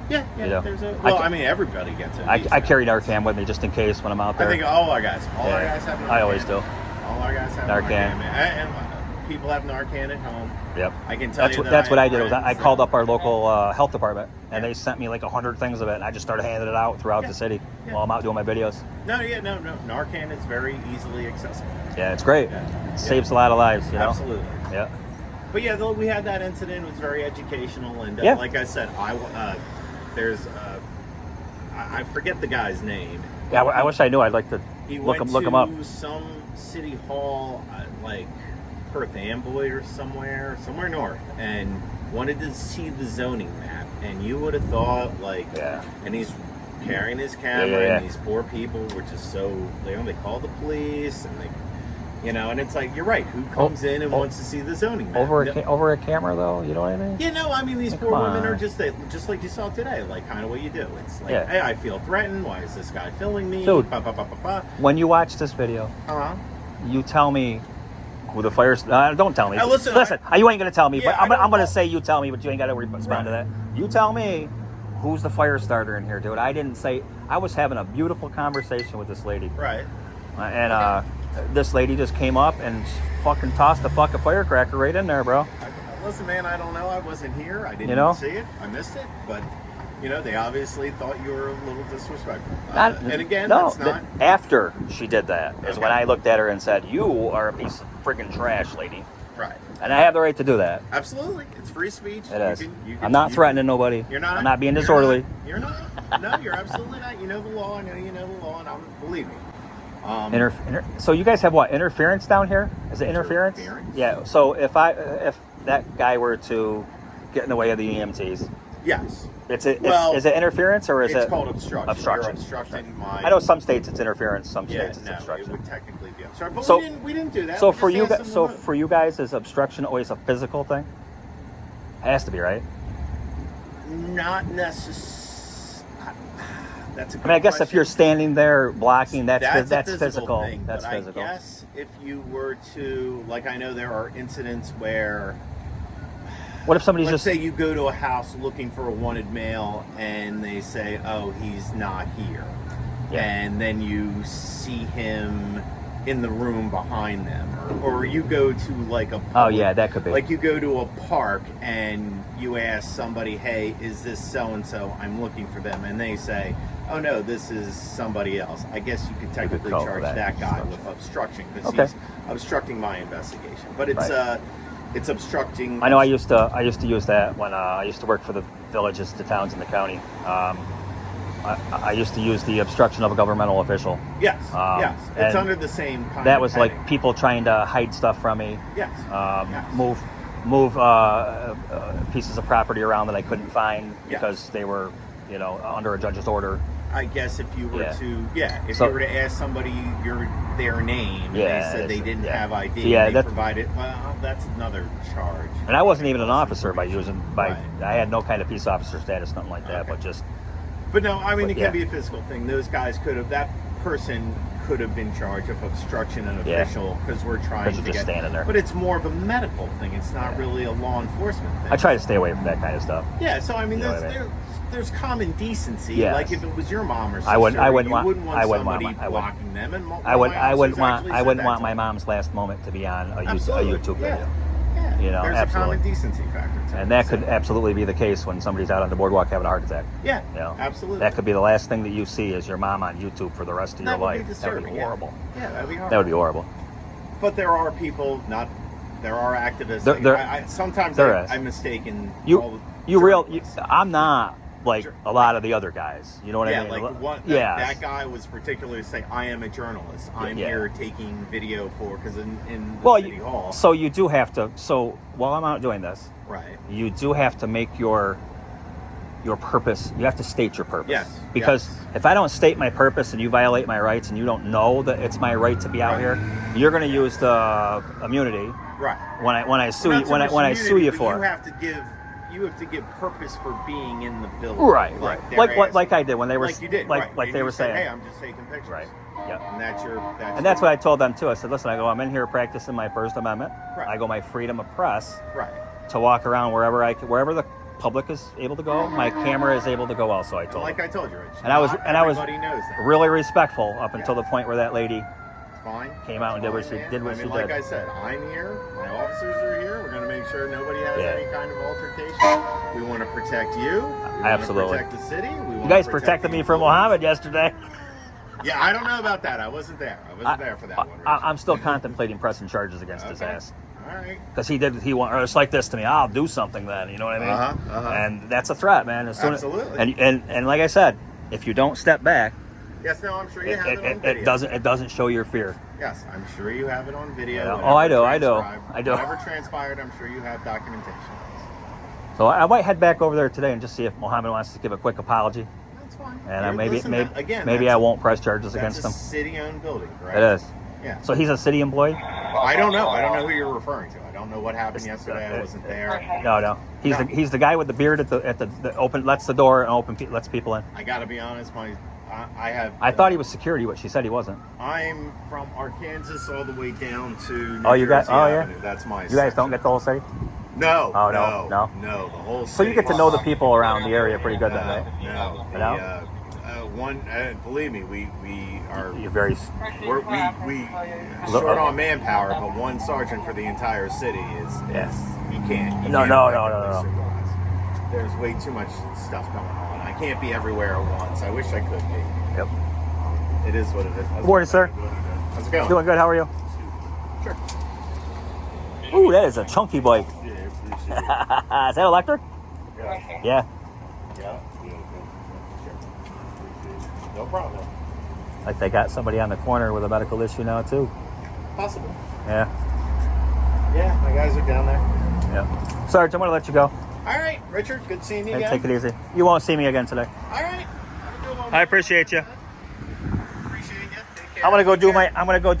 Yeah. Yeah. There's a. I Well, ca- I mean, everybody gets it. I carry Narcan with me just in case when I'm out I there. think all our guys. All our Yeah. guys have Narcan. I always do. All our guys have Narcan. And people have Narcan at home. Yep. I can tell you That's what I did. have I friends called that- up our local health department, and Yeah. they sent me like 100 things of it, and I just started handing it out throughout the city Yeah. while I'm out doing my videos. No. Narcan is very easily accessible. Yeah, it's great. Yeah. It saves a lot of lives, you know? Absolutely. Yeah. But yeah, though we had that incident, it was very educational, and Yeah. like I said, there's I forget the guy's name. Yeah, I wish I knew. I'd like to He look went him up. to some city hall, like Perth Amboy or somewhere north, and wanted to see the zoning map. And you would have thought, like, Yeah. and he's carrying his camera, Yeah. and these poor people were just so they call the police, and You know, and it's like, you're right. Who comes in and wants to see the zoning map? Over a camera, though, you know what I mean? You know, I mean, these Like, poor come women are on. just like you saw today, like kind of what you do. It's like, Yeah. hey, I feel threatened. Why is this guy filming me? Dude. Ba, ba, ba, ba, ba. When you watch this video, Uh-huh. you tell me who the fires. Don't tell me. Listen, you ain't gonna tell me. Yeah, but I'm gonna say you tell me, but you ain't gotta respond to that. You tell me who's the fire starter in here, dude. I didn't say. I was having a beautiful conversation with this lady, Right. and this lady just came up and fucking tossed a fucking firecracker right in there, bro. Listen, man, I don't know. I wasn't here. I didn't You know? see it. I missed it. But, you know, they obviously thought you were a little disrespectful. And again, no, that's not... after she did that is Okay. when I looked at her and said, "You are a piece of freaking trash, lady." Right. And I have the right to do that. Absolutely. It's free speech. It is. You I'm not you threatening nobody. You're not. I'm not being You're disorderly. You're not. No, you're absolutely not. You know the law. I know you know the law, and believe me. So you guys have what, interference down here? Is it interference? Interference? Yeah. So if that guy were to get in the way of the EMTs, Yes. is it interference or is It's it called obstruction. obstruction? You're obstructing my... I know some states it's interference, some Yeah, states it's no, it obstruction. would technically be obstruction. But So- we didn't do that. So We for just you asked guys, them to so move. for you guys, is obstruction always a physical thing? Has to be, right? Not necessarily. That's a good I mean, I guess if question. you're standing there blocking, that's a physical. thing, That's but physical. I guess if you were to, like, I know there are incidents where, What if somebody's let's just say you go to a house looking for a wanted male and they say, oh, he's not here. Yeah. And then you see him in the room behind them. Or you go to, like, a Oh yeah, that could be. like you go to a park and you ask somebody, hey, is this so-and-so? I'm looking for them. And they say, oh no, this is somebody else. I guess you could technically call for charge that that guy obstruction. with obstruction because Okay. he's obstructing my investigation. But it's Right. it's obstructing. I know I used to use that when I used to work for the villages, the towns in the county. I used to use the obstruction of a governmental official. Yes, yes. It's and under the same kind That of was heading. like people trying to hide stuff from me. Yes. Yes. Move pieces of property around that I couldn't find Yes. because they were, under a judge's order. I guess if you were Yeah. if So- you were to ask somebody their name, and Yeah, they said they didn't have ID, Yeah, and they that- provided, well, that's another charge. And I wasn't even an officer Right. I had no kind of peace officer status, nothing like that, Okay. but just, But no, I mean, But it yeah. can be a physical thing. Those guys that person could have been charged of obstruction and Yeah. official because we're trying Because to you're just get. standing there. But it's more of a medical thing. It's not really a law enforcement thing. I try to stay away from that kind of stuff. Yeah, so I mean, You know what I there's common decency. Yes. Like if it was your mom or sister, I wouldn't you want- wouldn't want I wouldn't somebody want my- I blocking them. And I wouldn't want that my to me. mom's last moment to be on a Absolutely. YouTube Yeah. video. Yeah. There's absolutely. a common decency factor to it. And that So, could absolutely be the case when somebody's out on the boardwalk having a heart attack. Yeah, You know, absolutely. That could be the last thing that you see is your mom on YouTube for the rest of your That would life. be That would disturbing, be yeah. horrible. Yeah, that'd be horrible. That would be horrible. But there are people, there are activists. There- Sometimes there is. I'm mistaken. I'm not like Sure. a lot of the other guys. You know what Yeah, I mean? like one. Yeah. That guy was particularly saying, "I am a journalist. I'm Yeah. here taking video because in the Well, city hall." so you do have to. So while I'm out doing this, Right. you do have to make your purpose. You have to state your purpose. Yes, Because yes. if I don't state my purpose and you violate my rights and you don't know that it's my right to be out Right. here, you're going to use the immunity Right. when I sue Not you so when I much sue you immunity, for. but you have to give purpose for being in the building. Right. they're Like asking- I did when they were like you did, like right. like And they you were said, saying. "Hey, I'm just taking pictures." Right. Yep. And That's what I told them too. I said, listen, I'm in here practicing my First Amendment. Right. I go my freedom of press Right. to walk around wherever the public is able to go. My camera is able to go also. I told Like them. I told you, Rich. And I was everybody knows that. really respectful up until the point where that lady Fine. came out and did what Fine, she man. did. What I mean, she like did. I said, I'm here. My officers are here. We're going to make sure nobody has Yeah. any kind of altercation. We want to protect you. We Absolutely. Want to protect the city. We want You guys to protect protected the me from employees. Mohammed yesterday. Yeah, I don't know about that. I wasn't there. I wasn't there for that one. Rich. I'm still contemplating pressing charges against his Okay. ass. All right. Because it's like this to me. I'll do something then. You know what I mean? Uh-huh. And that's a threat, man. Absolutely. And like I said, if you don't step back, Yes, no, I'm sure you have it on video. it doesn't show your fear. Yes, I'm sure you have it on video. Yeah. Whatever Oh, I do. transcribed- Whatever transpired, I'm sure you have documentation. So I might head back over there today and just see if Mohammed wants to give a quick apology. That's fine. And Listen, maybe again, I that's- won't press charges That's against a him. city-owned building, correct? It is. Yeah. So he's a city employee? I don't know. I don't know who you're referring to. I don't know what happened yesterday. I wasn't there. No. He's the guy with the beard at the open, lets the door and lets people in. I got to be honest. I thought he was security, but she said he wasn't. I'm from Arkansas all the way down to New Oh, you got? Jersey Oh, Avenue. yeah. That's my. You guys don't get the whole city? No. Oh, no. The whole. So you get to know the people around the area pretty good, then, right? No. No? Believe me, we are. You're very. We short on manpower, but one sergeant for the entire city is. Yes. You can't. No. Supervise. There's way too much stuff going on. I can't be everywhere at once. I wish I could be. Yep. It is what it is. Good morning, sir. How's it going? Doing good. How are you? Sure. Ooh, that is a chunky bike. Yeah, appreciate it. Is that electric? Yeah. Yeah. Yeah. Sure. No problem. Like they got somebody on the corner with a medical issue now too. Possible. Yeah. Yeah, my guys are down there. Yeah. Sarge, I'm gonna let you go. All right, Richard. Good seeing you Hey, again. take it easy. You won't see me again today. All right. Have a good one. I appreciate you. Appreciate you. Take care. I'm gonna go do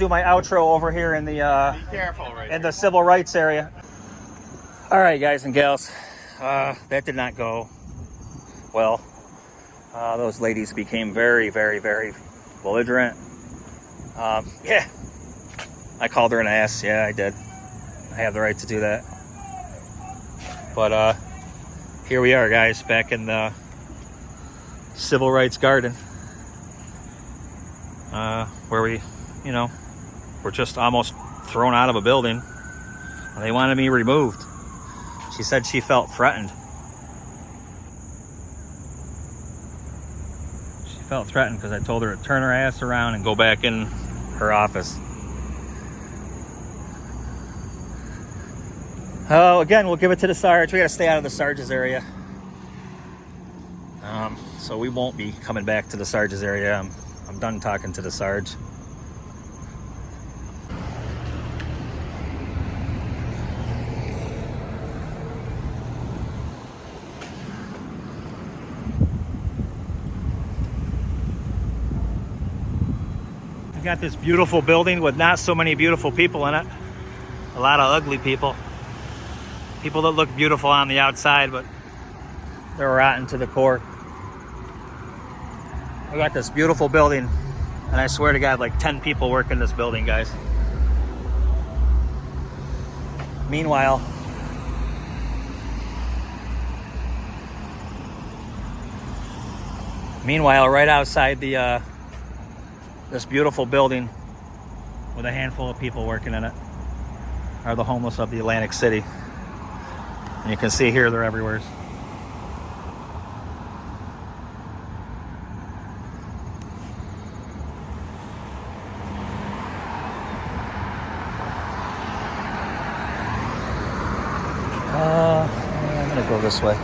my outro over here in the Be careful, right? in the civil rights area. All right, guys and gals, that did not go well. Those ladies became very, very, very belligerent. Yeah, I called her an ass. Yeah, I did. I have the right to do that. But here we are, guys, back in the civil rights garden, where we, were just almost thrown out of a building. And they wanted me removed. She said she felt threatened. She felt threatened because I told her to turn her ass around and go back in her office. Oh, again, we'll give it to the Sarge. We got to stay out of the Sarge's area. So we won't be coming back to the Sarge's area. I'm done talking to the Sarge. We got this beautiful building with not so many beautiful people in it. A lot of ugly people. People that look beautiful on the outside, but they're rotten to the core. We got this beautiful building, and I swear to God, like 10 people work in this building, guys. Meanwhile, right outside the this beautiful building with a handful of people working in it are the homeless of the Atlantic City. And you can see here they're everywhere. I'm gonna go this way.